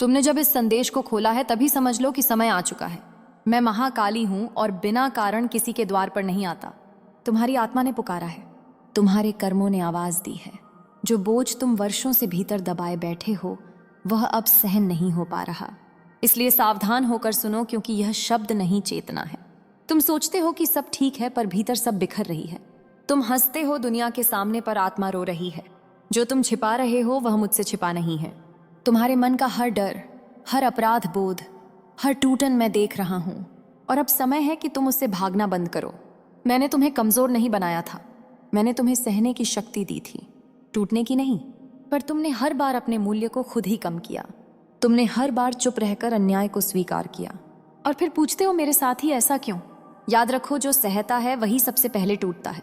तुमने जब इस संदेश को खोला है तभी समझ लो कि समय आ चुका है। मैं महाकाली हूं और बिना कारण किसी के द्वार पर नहीं आता। तुम्हारी आत्मा ने पुकारा है, तुम्हारे कर्मों ने आवाज दी है। जो बोझ तुम वर्षों से भीतर दबाए बैठे हो वह अब सहन नहीं हो पा रहा। इसलिए सावधान होकर सुनो, क्योंकि यह शब्द नहीं, चेतना है। तुम सोचते हो कि सब ठीक है, पर भीतर सब बिखर रही है। तुम हंसते हो दुनिया के सामने, पर आत्मा रो रही है। जो तुम छिपा रहे हो वह मुझसे छिपा नहीं है। तुम्हारे मन का हर डर, हर अपराध बोध, हर टूटन मैं देख रहा हूं, और अब समय है कि तुम उससे भागना बंद करो। मैंने तुम्हें कमजोर नहीं बनाया था, मैंने तुम्हें सहने की शक्ति दी थी, टूटने की नहीं। पर तुमने हर बार अपने मूल्य को खुद ही कम किया। तुमने हर बार चुप रहकर अन्याय को स्वीकार किया, और फिर पूछते हो मेरे साथ ही ऐसा क्यों। याद रखो, जो सहता है वही सबसे पहले टूटता है,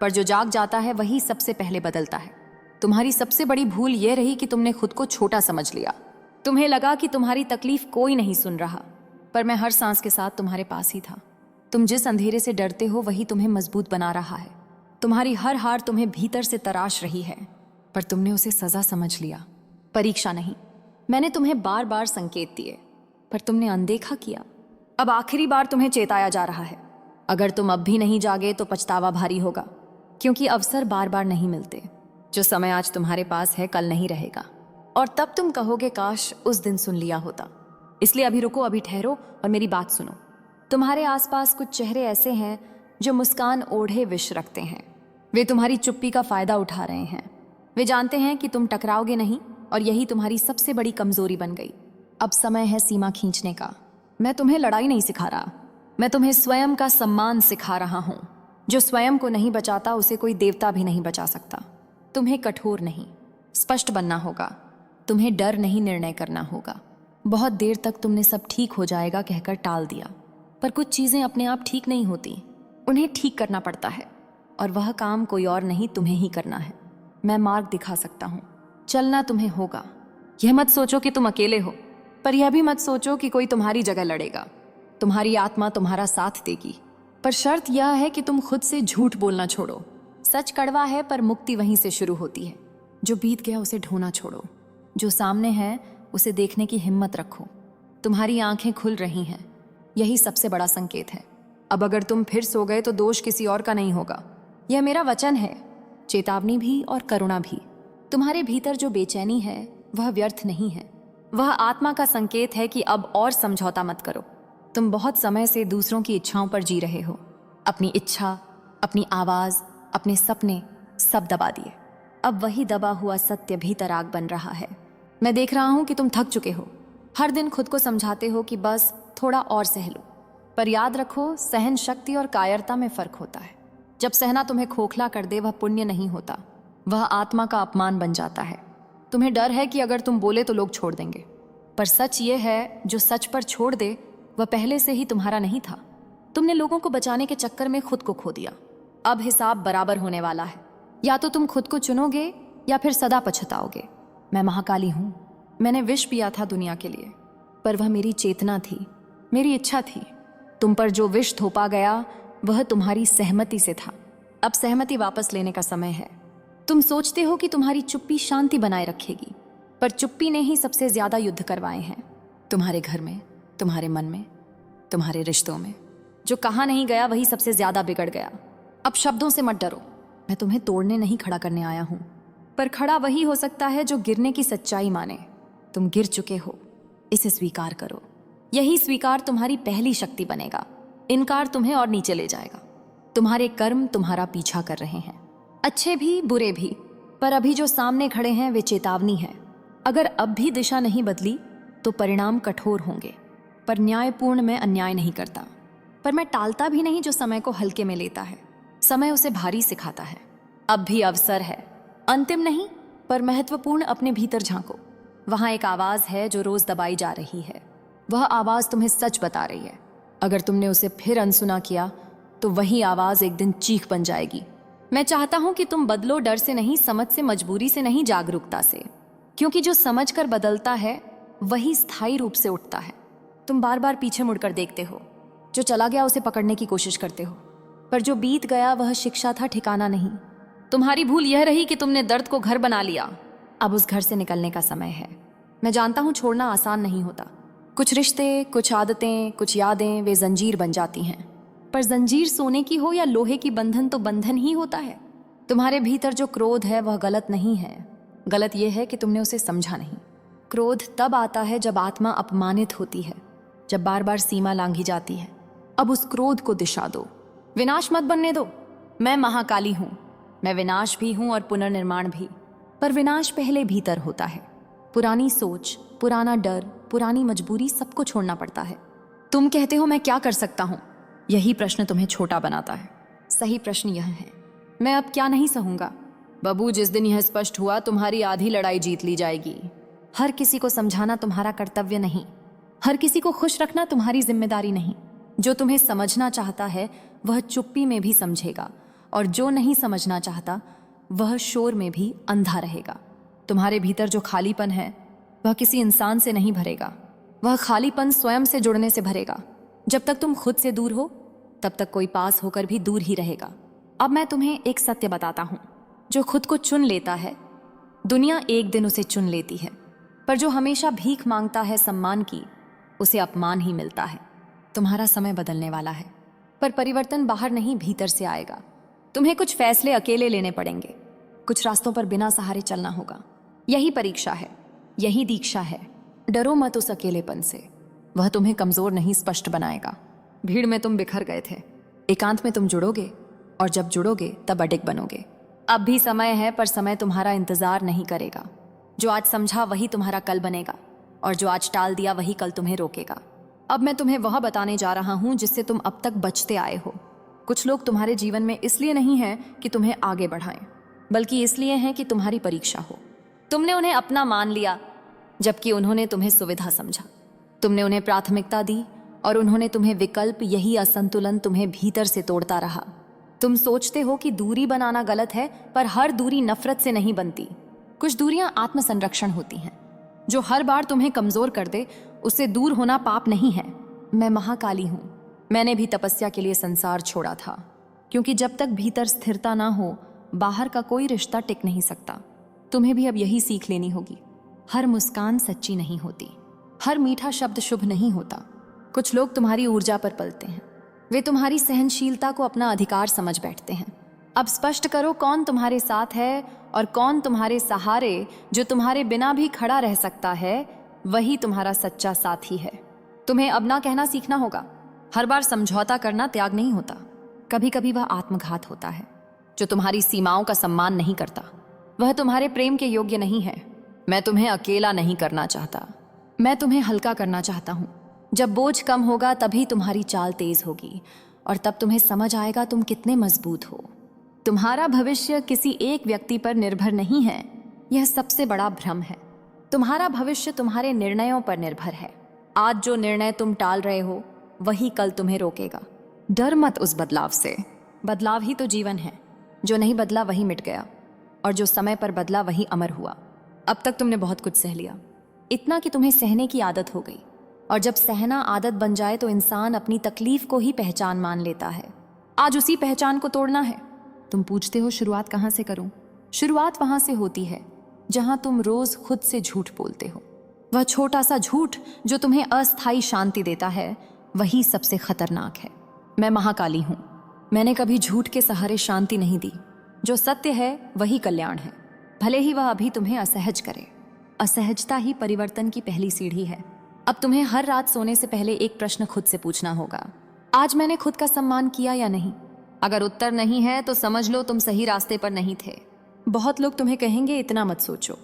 पर जो जाग जाता है वही सबसे पहले बदलता है। तुम्हारी सबसे बड़ी भूल यह रही कि तुमने खुद को छोटा समझ लिया। तुम्हें लगा कि तुम्हारी तकलीफ कोई नहीं सुन रहा, पर मैं हर सांस के साथ तुम्हारे पास ही था। तुम जिस अंधेरे से डरते हो वही तुम्हें मजबूत बना रहा है। तुम्हारी हर हार तुम्हें भीतर से तराश रही है, पर तुमने उसे सजा समझ लिया, परीक्षा नहीं। मैंने तुम्हें बार बार संकेत दिए, पर तुमने अनदेखा किया। अब आखिरी बार तुम्हें चेताया जा रहा है। अगर तुम अब भी नहीं जागे तो पछतावा भारी होगा, क्योंकि अवसर बार बार नहीं मिलते। जो समय आज तुम्हारे पास है कल नहीं रहेगा, और तब तुम कहोगे काश उस दिन सुन लिया होता। इसलिए अभी रुको, अभी ठहरो और मेरी बात सुनो। तुम्हारे आसपास कुछ चेहरे ऐसे हैं जो मुस्कान ओढ़े विष रखते हैं। वे तुम्हारी चुप्पी का फायदा उठा रहे हैं। वे जानते हैं कि तुम टकराओगे नहीं, और यही तुम्हारी सबसे बड़ी कमजोरी बन गई। अब समय है सीमा खींचने का। मैं तुम्हें लड़ाई नहीं सिखा रहा, मैं तुम्हें स्वयं का सम्मान सिखा रहा हूं। जो स्वयं को नहीं बचाता उसे कोई देवता भी नहीं बचा सकता। तुम्हें कठोर नहीं, स्पष्ट बनना होगा। तुम्हें डर नहीं, निर्णय करना होगा। बहुत देर तक तुमने सब ठीक हो जाएगा कहकर टाल दिया, पर कुछ चीजें अपने आप ठीक नहीं होती, उन्हें ठीक करना पड़ता है, और वह काम कोई और नहीं, तुम्हें ही करना है। मैं मार्ग दिखा सकता हूँ, चलना तुम्हें होगा। यह मत सोचो कि तुम अकेले हो, पर यह भी मत सोचो कि कोई तुम्हारी जगह लड़ेगा। तुम्हारी आत्मा तुम्हारा साथ देगी, पर शर्त यह है कि तुम खुद से झूठ बोलना छोड़ो। सच कड़वा है, पर मुक्ति वहीं से शुरू होती है। जो बीत गया उसे ढोना छोड़ो, जो सामने है उसे देखने की हिम्मत रखो। तुम्हारी आंखें खुल रही हैं, यही सबसे बड़ा संकेत है। अब अगर तुम फिर सो गए तो दोष किसी और का नहीं होगा। यह मेरा वचन है, चेतावनी भी और करुणा भी। तुम्हारे भीतर जो बेचैनी है वह व्यर्थ नहीं है, वह आत्मा का संकेत है कि अब और समझौता मत करो। तुम बहुत समय से दूसरों की इच्छाओं पर जी रहे हो। अपनी इच्छा, अपनी आवाज, अपने सपने सब दबा दिए। अब वही दबा हुआ सत्य भीतर आग बन रहा है। मैं देख रहा हूं कि तुम थक चुके हो। हर दिन खुद को समझाते हो कि बस थोड़ा और सह लो, पर याद रखो, सहन शक्ति और कायरता में फर्क होता है। जब सहना तुम्हें खोखला कर दे वह पुण्य नहीं होता, वह आत्मा का अपमान बन जाता है। तुम्हें डर है कि अगर तुम बोले तो लोग छोड़ देंगे, पर सच ये है, जो सच पर छोड़ दे वह पहले से ही तुम्हारा नहीं था। तुमने लोगों को बचाने के चक्कर में खुद को खो दिया। अब हिसाब बराबर होने वाला है। या तो तुम खुद को चुनोगे या फिर सदा पछताओगे। मैं महाकाली हूं, मैंने विष पिया था दुनिया के लिए, पर वह मेरी चेतना थी, मेरी इच्छा थी। तुम पर जो विष थोपा गया वह तुम्हारी सहमति से था। अब सहमति वापस लेने का समय है। तुम सोचते हो कि तुम्हारी चुप्पी शांति बनाए रखेगी, पर चुप्पी ने ही सबसे ज्यादा युद्ध करवाए हैं। तुम्हारे घर में, तुम्हारे मन में, तुम्हारे रिश्तों में। जो कहा नहीं गया वही सबसे ज्यादा बिगड़ गया। अब शब्दों से मत डरो, मैं तुम्हें तोड़ने नहीं, खड़ा करने आया हूं। पर खड़ा वही हो सकता है जो गिरने की सच्चाई माने। तुम गिर चुके हो, इसे स्वीकार करो। यही स्वीकार तुम्हारी पहली शक्ति बनेगा। इनकार तुम्हें और नीचे ले जाएगा। तुम्हारे कर्म तुम्हारा पीछा कर रहे हैं, अच्छे भी बुरे भी, पर अभी जो सामने खड़े हैं वे चेतावनी है। अगर अब भी दिशा नहीं बदली तो परिणाम कठोर होंगे। पर न्यायपूर्ण मैं अन्याय नहीं करता, पर मैं टालता भी नहीं जो समय को हल्के में लेता है। समय उसे भारी सिखाता है। अब भी अवसर है, अंतिम नहीं पर महत्वपूर्ण। अपने भीतर झांको, वहां एक आवाज है जो रोज दबाई जा रही है। वह आवाज तुम्हें सच बता रही है। अगर तुमने उसे फिर अनसुना किया तो वही आवाज एक दिन चीख बन जाएगी। मैं चाहता हूं कि तुम बदलो, डर से नहीं, समझ से, मजबूरी से नहीं, जागरूकता से। क्योंकि जो समझ कर बदलता है वही स्थायी रूप से उठता है। तुम बार बार पीछे मुड़कर देखते हो, जो चला गया उसे पकड़ने की कोशिश करते हो, पर जो बीत गया वह शिक्षा था, ठिकाना नहीं। तुम्हारी भूल यह रही कि तुमने दर्द को घर बना लिया। अब उस घर से निकलने का समय है। मैं जानता हूँ छोड़ना आसान नहीं होता। कुछ रिश्ते, कुछ आदतें, कुछ यादें वे जंजीर बन जाती हैं। पर जंजीर सोने की हो या लोहे की बंधन तो बंधन ही होता है। तुम्हारे भीतर जो क्रोध है वह गलत नहीं है। गलत यह है कि तुमने उसे समझा नहीं। क्रोध तब आता है जब आत्मा अपमानित होती है, जब बार बार सीमा लांघी जाती है। अब उस क्रोध को दिशा दो, विनाश मत बनने दो। मैं महाकाली हूं, मैं विनाश भी हूं और पुनर्निर्माण भी। पर विनाश पहले भीतर होता है। पुरानी सोच, पुराना डर, पुरानी मजबूरी सबको छोड़ना पड़ता है। तुम कहते हो मैं क्या कर सकता हूं? यही प्रश्न तुम्हें छोटा बनाता है। सही प्रश्न यह है, मैं अब क्या नहीं सहूंगा। बबू, जिस दिन यह स्पष्ट हुआ तुम्हारी आधी लड़ाई जीत ली जाएगी। हर किसी को समझाना तुम्हारा कर्तव्य नहीं, हर किसी को खुश रखना तुम्हारी जिम्मेदारी नहीं। जो तुम्हें समझना चाहता है वह चुप्पी में भी समझेगा, और जो नहीं समझना चाहता वह शोर में भी अंधा रहेगा। तुम्हारे भीतर जो खालीपन है वह किसी इंसान से नहीं भरेगा, वह खालीपन स्वयं से जुड़ने से भरेगा। जब तक तुम खुद से दूर हो तब तक कोई पास होकर भी दूर ही रहेगा। अब मैं तुम्हें एक सत्य बताता हूं, जो खुद को चुन लेता है दुनिया एक दिन उसे चुन लेती है, पर जो हमेशा भीख मांगता है सम्मान की उसे अपमान ही मिलता है। तुम्हारा समय बदलने वाला है, पर परिवर्तन बाहर नहीं भीतर से आएगा। तुम्हें कुछ फैसले अकेले लेने पड़ेंगे, कुछ रास्तों पर बिना सहारे चलना होगा। यही परीक्षा है, यही दीक्षा है। डरो मत उस अकेलेपन से, वह तुम्हें कमजोर नहीं स्पष्ट बनाएगा। भीड़ में तुम बिखर गए थे, एकांत में तुम जुड़ोगे, और जब जुड़ोगे तब अडिग बनोगे। अब भी समय है, पर समय तुम्हारा इंतजार नहीं करेगा। जो आज समझा वही तुम्हारा कल बनेगा, और जो आज टाल दिया वही कल तुम्हें रोकेगा। अब मैं तुम्हें वह बताने जा रहा हूं जिससे तुम अब तक बचते आए हो। कुछ लोग तुम्हारे जीवन में इसलिए नहीं हैं कि तुम्हें आगे बढ़ाएं, बल्कि इसलिए हैं कि तुम्हारी परीक्षा हो। तुमने उन्हें अपना मान लिया, जबकि उन्होंने तुम्हें सुविधा समझा। तुमने उन्हें प्राथमिकता दी और उन्होंने तुम्हें विकल्प। यही असंतुलन तुम्हें भीतर से तोड़ता रहा। तुम सोचते हो कि दूरी बनाना गलत है, पर हर दूरी नफरत से नहीं बनती। कुछ दूरियां आत्मसंरक्षण होती हैं। जो हर बार तुम्हें कमजोर कर दे उससे दूर होना पाप नहीं है। मैं महाकाली हूं। मैंने भी तपस्या के लिए संसार छोड़ा था, क्योंकि जब तक भीतर स्थिरता ना हो बाहर का कोई रिश्ता टिक नहीं सकता। तुम्हें भी अब यही सीख लेनी होगी। हर मुस्कान सच्ची नहीं होती, हर मीठा शब्द शुभ नहीं होता। कुछ लोग तुम्हारी ऊर्जा पर पलते हैं, वे तुम्हारी सहनशीलता को अपना अधिकार समझ बैठते हैं। अब स्पष्ट करो कौन तुम्हारे साथ है और कौन तुम्हारे सहारे। जो तुम्हारे बिना भी खड़ा रह सकता है वही तुम्हारा सच्चा साथी है। तुम्हें अब ना कहना सीखना होगा। हर बार समझौता करना त्याग नहीं होता, कभी कभी वह आत्मघात होता है। जो तुम्हारी सीमाओं का सम्मान नहीं करता वह तुम्हारे प्रेम के योग्य नहीं है। मैं तुम्हें अकेला नहीं करना चाहता, मैं तुम्हें हल्का करना चाहता हूँ। जब बोझ कम होगा तभी तुम्हारी चाल तेज होगी, और तब तुम्हें समझ आएगा तुम कितने मजबूत हो। तुम्हारा भविष्य किसी एक व्यक्ति पर निर्भर नहीं है, यह सबसे बड़ा भ्रम है। तुम्हारा भविष्य तुम्हारे निर्णयों पर निर्भर है। आज जो निर्णय तुम टाल रहे हो वही कल तुम्हें रोकेगा। डर मत उस बदलाव से, बदलाव ही तो जीवन है। जो नहीं बदला वही मिट गया, और जो समय पर बदला वही अमर हुआ। अब तक तुमने बहुत कुछ सह लिया, इतना कि तुम्हें सहने की आदत हो गई। और जब सहना आदत बन जाए तो इंसान अपनी तकलीफ को ही पहचान मान लेता है। आज उसी पहचान को तोड़ना है। तुम पूछते हो शुरुआत कहाँ से करूं? शुरुआत वहां से होती है जहां तुम रोज खुद से झूठ बोलते हो। वह छोटा सा झूठ जो तुम्हें अस्थायी शांति देता है वही सबसे खतरनाक है। मैं महाकाली हूं, मैंने कभी झूठ के सहारे शांति नहीं दी। जो सत्य है वही कल्याण है, भले ही वह अभी तुम्हें असहज करे। असहजता ही परिवर्तन की पहली सीढ़ी है। अब तुम्हें हर रात सोने से पहले एक प्रश्न खुद से पूछना होगा, आज मैंने खुद का सम्मान किया या नहीं? अगर उत्तर नहीं है तो समझ लो तुम सही रास्ते पर नहीं थे। बहुत लोग तुम्हें कहेंगे इतना मत सोचो।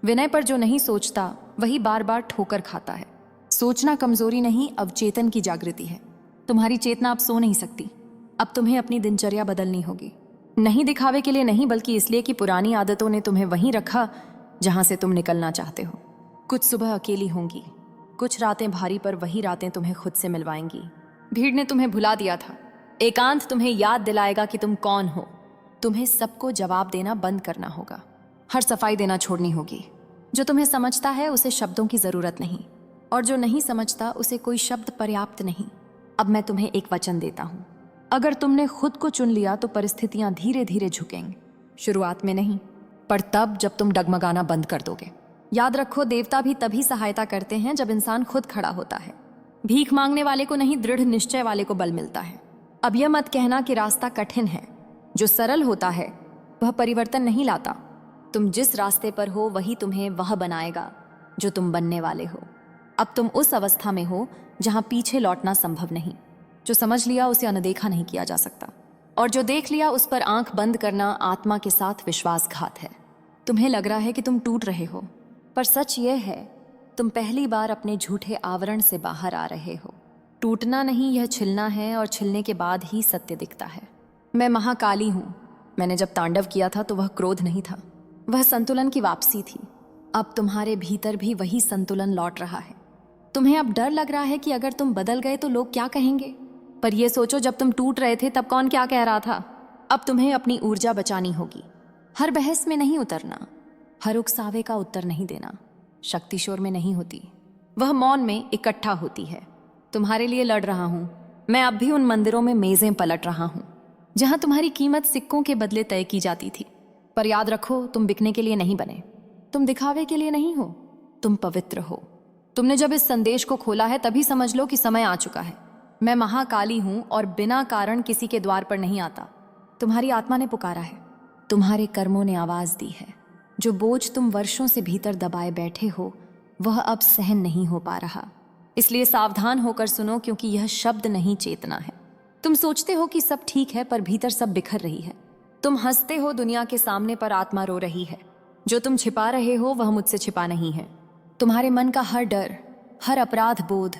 विनय पर जो नहीं सोचता वही बार बार ठोकर खाता है। सोचना कमजोरी नहीं, अवचेतन की जागृति है। तुम्हारी चेतना अब सो नहीं सकती। अब तुम्हें अपनी दिनचर्या बदलनी होगी, नहीं दिखावे के लिए नहीं, बल्कि इसलिए कि पुरानी आदतों ने तुम्हें वहीं रखा जहां से तुम निकलना चाहते हो। कुछ सुबह अकेली होंगी, कुछ रातें भारी, पर वही रातें तुम्हें खुद से मिलवाएंगी। भीड़ ने तुम्हें भुला दिया था, एकांत तुम्हें याद दिलाएगा कि तुम कौन हो। तुम्हें सबको जवाब देना बंद करना होगा, हर सफाई देना छोड़नी होगी। जो तुम्हें समझता है उसे शब्दों की जरूरत नहीं, और जो नहीं समझता उसे कोई शब्द पर्याप्त नहीं। अब मैं तुम्हें एक वचन देता हूं, अगर तुमने खुद को चुन लिया तो परिस्थितियां धीरे धीरे झुकेंगी। शुरुआत में नहीं, पर तब जब तुम डगमगाना बंद कर दोगे। याद रखो, देवता भी तभी सहायता करते हैं जब इंसान खुद खड़ा होता है। भीख मांगने वाले को नहीं, दृढ़ निश्चय वाले को बल मिलता है। अब यह मत कहना कि रास्ता कठिन है। जो सरल होता है वह परिवर्तन नहीं लाता। तुम जिस रास्ते पर हो वही तुम्हें वह बनाएगा जो तुम बनने वाले हो। अब तुम उस अवस्था में हो जहां पीछे लौटना संभव नहीं। जो समझ लिया उसे अनदेखा नहीं किया जा सकता, और जो देख लिया उस पर आंख बंद करना आत्मा के साथ विश्वासघात है। तुम्हें लग रहा है कि तुम टूट रहे हो, पर सच यह है तुम पहली बार अपने झूठे आवरण से बाहर आ रहे हो। टूटना नहीं, यह छिलना है, और छिलने के बाद ही सत्य दिखता है। मैं महाकाली हूं। मैंने जब तांडव किया था तो वह क्रोध नहीं था, वह संतुलन की वापसी थी। अब तुम्हारे भीतर भी वही संतुलन लौट रहा है। तुम्हें अब डर लग रहा है कि अगर तुम बदल गए तो लोग क्या कहेंगे, पर यह सोचो जब तुम टूट रहे थे तब कौन क्या कह रहा था। अब तुम्हें अपनी ऊर्जा बचानी होगी। हर बहस में नहीं उतरना, हर उकसावे का उत्तर नहीं देना। शक्ति शोर में नहीं होती, वह मौन में इकट्ठा होती है। तुम्हारे लिए लड़ रहा हूं मैं। अब भी उन मंदिरों में मेजें पलट रहा हूं जहां तुम्हारी कीमत सिक्कों के बदले तय की जाती थी। पर याद रखो, तुम बिकने के लिए नहीं बने, तुम दिखावे के लिए नहीं हो, तुम पवित्र हो। तुमने जब इस संदेश को खोला है तभी समझ लो कि समय आ चुका है। मैं महाकाली हूं और बिना कारण किसी के द्वार पर नहीं आता। तुम्हारी आत्मा ने पुकारा है, तुम्हारे कर्मों ने आवाज दी है। जो बोझ तुम वर्षों से भीतर दबाए बैठे हो वह अब सहन नहीं हो पा रहा। इसलिए सावधान होकर सुनो, क्योंकि यह शब्द नहीं, चेतना है। तुम सोचते हो कि सब ठीक है, पर भीतर सब बिखर रही है। तुम हंसते हो दुनिया के सामने, पर आत्मा रो रही है। जो तुम छिपा रहे हो वह मुझसे छिपा नहीं है। तुम्हारे मन का हर डर, हर अपराध बोध,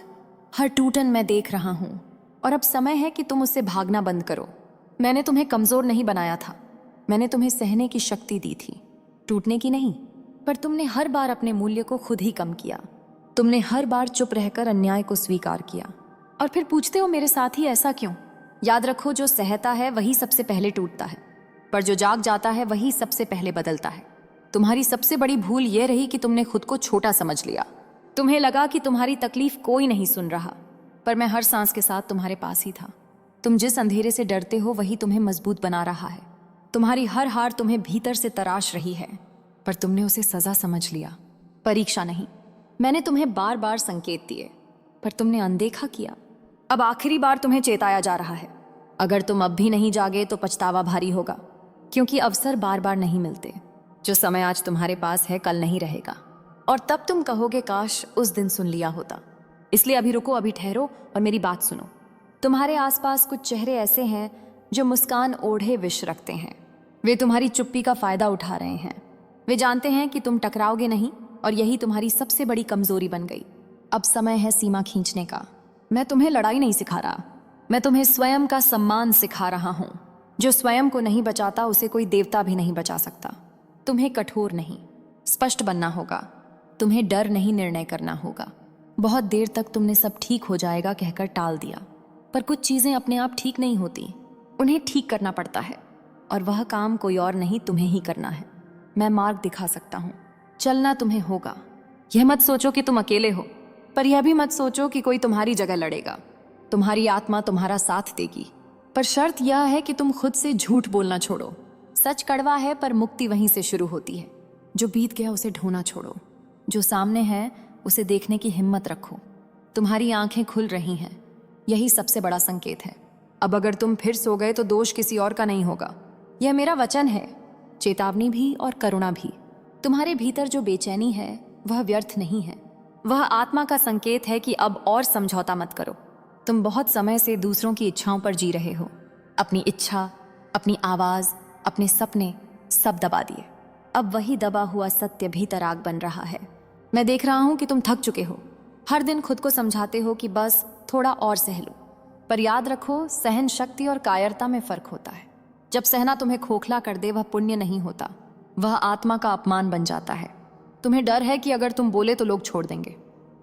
हर टूटन मैं देख रहा हूं, और अब समय है कि तुम उससे भागना बंद करो। मैंने तुम्हें कमजोर नहीं बनाया था, मैंने तुम्हें सहने की शक्ति दी थी, टूटने की नहीं। पर तुमने हर बार अपने मूल्य को खुद ही कम किया। तुमने हर बार चुप रहकर अन्याय को स्वीकार किया, और फिर पूछते हो मेरे साथ ही ऐसा क्यों। याद रखो, जो सहता है वही सबसे पहले टूटता है, पर जो जाग जाता है वही सबसे पहले बदलता है। तुम्हारी सबसे बड़ी भूल यह रही कि तुमने खुद को छोटा समझ लिया। तुम्हें लगा कि तुम्हारी तकलीफ कोई नहीं सुन रहा, पर मैं हर सांस के साथ तुम्हारे पास ही था। तुम जिस अंधेरे से डरते हो वही तुम्हें मजबूत बना रहा है। तुम्हारी हर हार तुम्हें भीतर से तराश रही है, पर तुमने उसे सजा समझ लिया, परीक्षा नहीं। मैंने तुम्हें बार बार संकेत दिए, पर तुमने अनदेखा किया। अब आखिरी बार तुम्हें चेताया जा रहा है। अगर तुम अब भी नहीं जागे तो पछतावा भारी होगा, क्योंकि अवसर बार बार नहीं मिलते। जो समय आज तुम्हारे पास है कल नहीं रहेगा, और तब तुम कहोगे काश उस दिन सुन लिया होता। इसलिए अभी रुको, अभी ठहरो और मेरी बात सुनो। तुम्हारे आसपास कुछ चेहरे ऐसे हैं जो मुस्कान ओढ़े विष रखते हैं। वे तुम्हारी चुप्पी का फायदा उठा रहे हैं। वे जानते हैं कि तुम टकराओगे नहीं, और यही तुम्हारी सबसे बड़ी कमजोरी बन गई। अब समय है सीमा खींचने का। मैं तुम्हें लड़ाई नहीं सिखा रहा, मैं तुम्हें स्वयं का सम्मान सिखा रहा हूं। जो स्वयं को नहीं बचाता उसे कोई देवता भी नहीं बचा सकता। तुम्हें कठोर नहीं, स्पष्ट बनना होगा। तुम्हें डर नहीं, निर्णय करना होगा। बहुत देर तक तुमने सब ठीक हो जाएगा कहकर टाल दिया, पर कुछ चीजें अपने आप ठीक नहीं होती, उन्हें ठीक करना पड़ता है, और वह काम कोई और नहीं, तुम्हें ही करना है। मैं मार्ग दिखा सकता हूं, चलना तुम्हें होगा। यह मत सोचो कि तुम अकेले हो, पर यह भी मत सोचो कि कोई तुम्हारी जगह लड़ेगा। तुम्हारी आत्मा तुम्हारा साथ देगी, पर शर्त यह है कि तुम खुद से झूठ बोलना छोड़ो। सच कड़वा है, पर मुक्ति वहीं से शुरू होती है। जो बीत गया उसे ढोना छोड़ो, जो सामने है उसे देखने की हिम्मत रखो। तुम्हारी आंखें खुल रही हैं, यही सबसे बड़ा संकेत है। अब अगर तुम फिर सो गए तो दोष किसी और का नहीं होगा। यह मेरा वचन है, चेतावनी भी और करुणा भी। तुम्हारे भीतर जो बेचैनी है वह व्यर्थ नहीं है, वह आत्मा का संकेत है कि अब और समझौता मत करो। तुम बहुत समय से दूसरों की इच्छाओं पर जी रहे हो। अपनी इच्छा, अपनी आवाज, अपने सपने सब दबा दिए। अब वही दबा हुआ सत्य भीतर आग बन रहा है। मैं देख रहा हूं कि तुम थक चुके हो। हर दिन खुद को समझाते हो कि बस थोड़ा और सह लो, पर याद रखो, सहन शक्ति और कायरता में फर्क होता है। जब सहना तुम्हें खोखला कर दे वह पुण्य नहीं होता, वह आत्मा का अपमान बन जाता है। तुम्हें डर है कि अगर तुम बोले तो लोग छोड़ देंगे,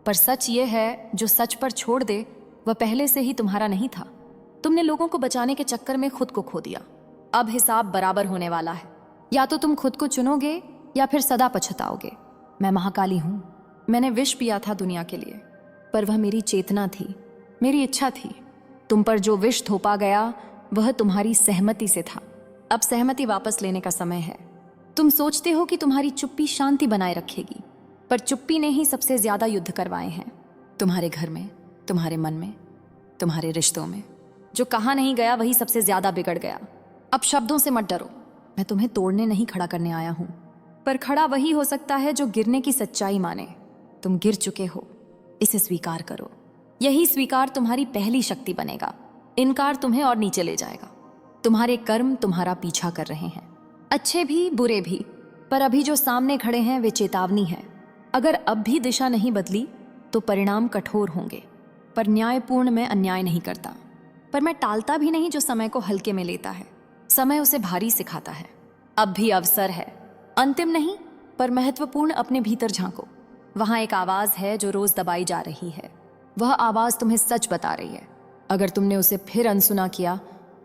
पर सच ये है जो सच पर छोड़ दे वह पहले से ही तुम्हारा नहीं था। तुमने लोगों को बचाने के चक्कर में खुद को खो दिया। अब हिसाब बराबर होने वाला है। या तो तुम खुद को चुनोगे या फिर सदा पछताओगे। मैं महाकाली हूं। मैंने विष पिया था दुनिया के लिए, पर वह मेरी चेतना थी, मेरी इच्छा थी। तुम पर जो विष थोपा गया वह तुम्हारी सहमति से था। अब सहमति वापस लेने का समय है। तुम सोचते हो कि तुम्हारी चुप्पी शांति बनाए रखेगी, पर चुप्पी ने ही सबसे ज्यादा युद्ध करवाए हैं। तुम्हारे घर में, तुम्हारे मन में, तुम्हारे रिश्तों में। जो कहा नहीं गया वही सबसे ज्यादा बिगड़ गया। अब शब्दों से मत डरो, मैं तुम्हें तोड़ने नहीं खड़ा करने आया हूं, पर खड़ा वही हो सकता है जो गिरने की सच्चाई माने। तुम गिर चुके हो, इसे स्वीकार करो। यही स्वीकार तुम्हारी पहली शक्ति बनेगा। इनकार तुम्हें और नीचे ले जाएगा। तुम्हारे कर्म तुम्हारा पीछा कर रहे हैं, अच्छे भी बुरे भी। पर अभी जो सामने खड़े हैं वे चेतावनी है। अगर अब भी दिशा नहीं बदली तो परिणाम कठोर होंगे। पर न्यायपूर्ण मैं अन्याय नहीं करता, पर मैं टालता भी नहीं जो समय को हल्के में लेता है। समय उसे भारी सिखाता है। अब भी अवसर है, अंतिम नहीं पर महत्वपूर्ण। अपने भीतर झांको, वहां एक आवाज है जो रोज दबाई जा रही है। वह आवाज तुम्हें सच बता रही है। अगर तुमने उसे फिर अनसुना किया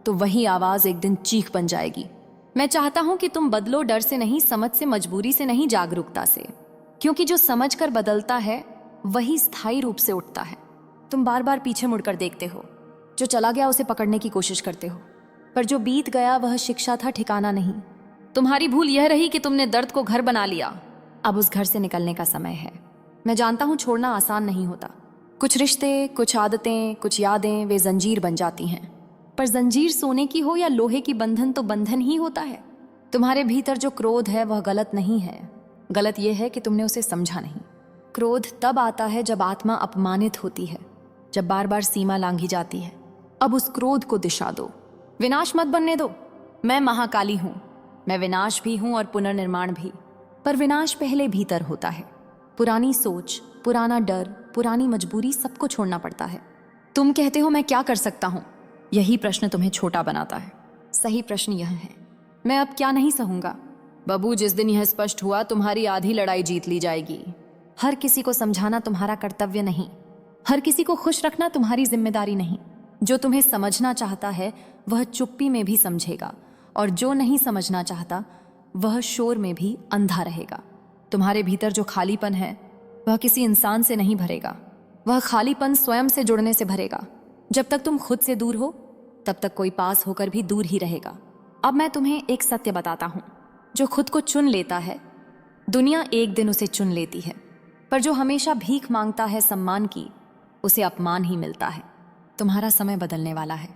तो वही आवाज एक दिन चीख बन जाएगी। मैं चाहता हूं कि तुम बदलो, डर से नहीं, समझ से, मजबूरी से नहीं, जागरूकता से। क्योंकि जो समझ कर बदलता है वही स्थायी रूप से उठता है। तुम बार बार पीछे मुड़कर देखते हो, जो चला गया उसे पकड़ने की कोशिश करते हो, पर जो बीत गया वह शिक्षा था, ठिकाना नहीं। तुम्हारी भूल यह रही कि तुमने दर्द को घर बना लिया। अब उस घर से निकलने का समय है। मैं जानता हूं छोड़ना आसान नहीं होता। कुछ रिश्ते, कुछ आदतें, कुछ यादें वे जंजीर बन जाती हैं। पर जंजीर सोने की हो या लोहे की बंधन तो बंधन ही होता है। तुम्हारे भीतर जो क्रोध है वह गलत नहीं है। गलत यह है कि तुमने उसे समझा नहीं। क्रोध तब आता है जब आत्मा अपमानित होती है, जब बार बार सीमा लांघी जाती है। अब उस क्रोध को दिशा दो, विनाश मत बनने दो। मैं महाकाली हूं, मैं विनाश भी हूं और पुनर्निर्माण भी। पर विनाश पहले भीतर होता है। पुरानी सोच, पुराना डर, पुरानी मजबूरी, सबको छोड़ना पड़ता है। तुम कहते हो मैं क्या कर सकता हूं? यही प्रश्न तुम्हें छोटा बनाता है। सही प्रश्न यह है, मैं अब क्या नहीं सहूंगा। बबू, जिस दिन यह स्पष्ट हुआ तुम्हारी आधी लड़ाई जीत ली जाएगी। हर किसी को समझाना तुम्हारा कर्तव्य नहीं, हर किसी को खुश रखना तुम्हारी जिम्मेदारी नहीं। जो तुम्हें समझना चाहता है वह चुप्पी में भी समझेगा, और जो नहीं समझना चाहता वह शोर में भी अंधा रहेगा। तुम्हारे भीतर जो खालीपन है वह किसी इंसान से नहीं भरेगा, वह खालीपन स्वयं से जुड़ने से भरेगा। जब तक तुम खुद से दूर हो तब तक कोई पास होकर भी दूर ही रहेगा। अब मैं तुम्हें एक सत्य बताता हूं, जो खुद को चुन लेता है दुनिया एक दिन उसे चुन लेती है, पर जो हमेशा भीख मांगता है सम्मान की उसे अपमान ही मिलता है। तुम्हारा समय बदलने वाला है,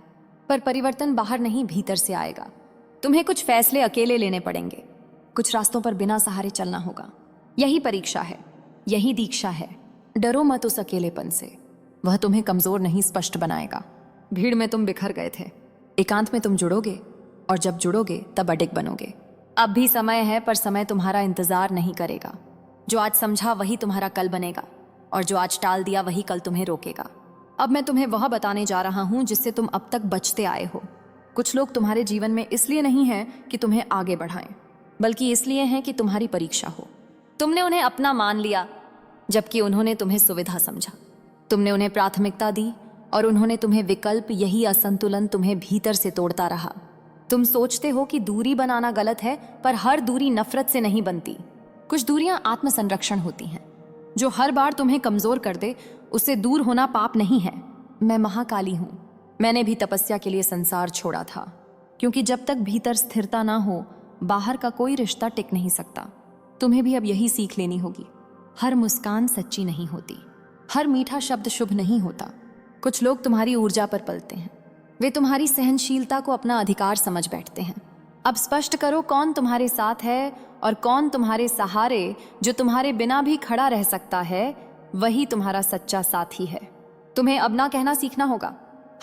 पर परिवर्तन बाहर नहीं भीतर से आएगा। तुम्हें कुछ फैसले अकेले लेने पड़ेंगे, कुछ रास्तों पर बिना सहारे चलना होगा। यही परीक्षा है, यही दीक्षा है। डरो मत उस अकेलेपन से, वह तुम्हें कमजोर नहीं स्पष्ट बनाएगा। भीड़ में तुम बिखर गए थे, एकांत में तुम जुड़ोगे, और जब जुड़ोगे तब अडिग बनोगे। अब भी समय है, पर समय तुम्हारा इंतजार नहीं करेगा। जो आज समझा वही तुम्हारा कल बनेगा, और जो आज टाल दिया वही कल तुम्हें रोकेगा। अब मैं तुम्हें वह बताने जा रहा हूं जिससे तुम अब तक बचते आए हो। कुछ लोग तुम्हारे जीवन में इसलिए नहीं हैं कि तुम्हें आगे बढ़ाएं, बल्कि इसलिए हैं कि तुम्हारी परीक्षा हो। तुमने उन्हें अपना मान लिया जबकि उन्होंने तुम्हें सुविधा समझा। तुमने उन्हें प्राथमिकता दी और उन्होंने तुम्हें विकल्प। यही असंतुलन तुम्हें भीतर से तोड़ता रहा। तुम सोचते हो कि दूरी बनाना गलत है, पर हर दूरी नफरत से नहीं बनती। कुछ दूरियां आत्मसंरक्षण होती हैं। जो हर बार तुम्हें कमजोर कर दे उससे दूर होना पाप नहीं है। मैं महाकाली हूं। मैंने भी तपस्या के लिए संसार छोड़ा था, क्योंकि जब तक भीतर स्थिरता ना हो बाहर का कोई रिश्ता टिक नहीं सकता। तुम्हें भी अब यही सीख लेनी होगी। हर मुस्कान सच्ची नहीं होती, हर मीठा शब्द शुभ नहीं होता। कुछ लोग तुम्हारी ऊर्जा पर पलते हैं, वे तुम्हारी सहनशीलता को अपना अधिकार समझ बैठते हैं। अब स्पष्ट करो कौन तुम्हारे साथ है और कौन तुम्हारे सहारे। जो तुम्हारे बिना भी खड़ा रह सकता है वही तुम्हारा सच्चा साथी है। तुम्हें अब ना कहना सीखना होगा।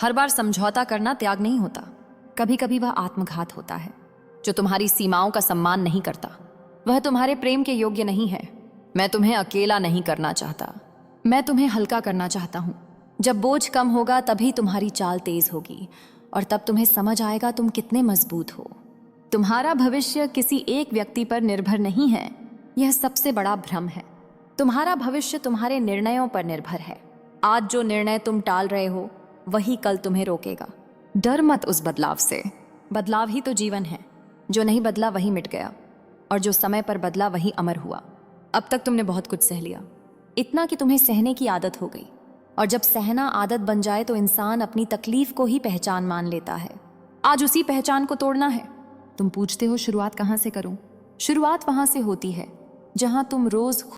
हर बार समझौता करना त्याग नहीं होता, कभी कभी वह आत्मघात होता है। जो तुम्हारी सीमाओं का सम्मान नहीं करता वह तुम्हारे प्रेम के योग्य नहीं है। मैं तुम्हें अकेला नहीं करना चाहता, मैं तुम्हें हल्का करना चाहता हूं। जब बोझ कम होगा तभी तुम्हारी चाल तेज होगी, और तब तुम्हें समझ आएगा तुम कितने मजबूत हो। तुम्हारा भविष्य किसी एक व्यक्ति पर निर्भर नहीं है, यह सबसे बड़ा भ्रम है। तुम्हारा भविष्य तुम्हारे निर्णयों पर निर्भर है। आज जो निर्णय तुम टाल रहे हो वही कल तुम्हें रोकेगा। डर मत उस बदलाव से। बदलाव ही तो जीवन है। जो नहीं बदला वही मिट गया, और जो समय पर बदला वही अमर हुआ। अब तक तुमने बहुत कुछ सह लिया, इतना कि तुम्हें सहने की आदत हो गई। और जब सहना आदत बन जाए तो इंसान अपनी तकलीफ को ही पहचान मान लेता है। आज उसी पहचान को तोड़ना है। तुम पूछते हो शुरुआत कहाँ से करूं? शुरुआत वहां से होती है जहां तुम रोज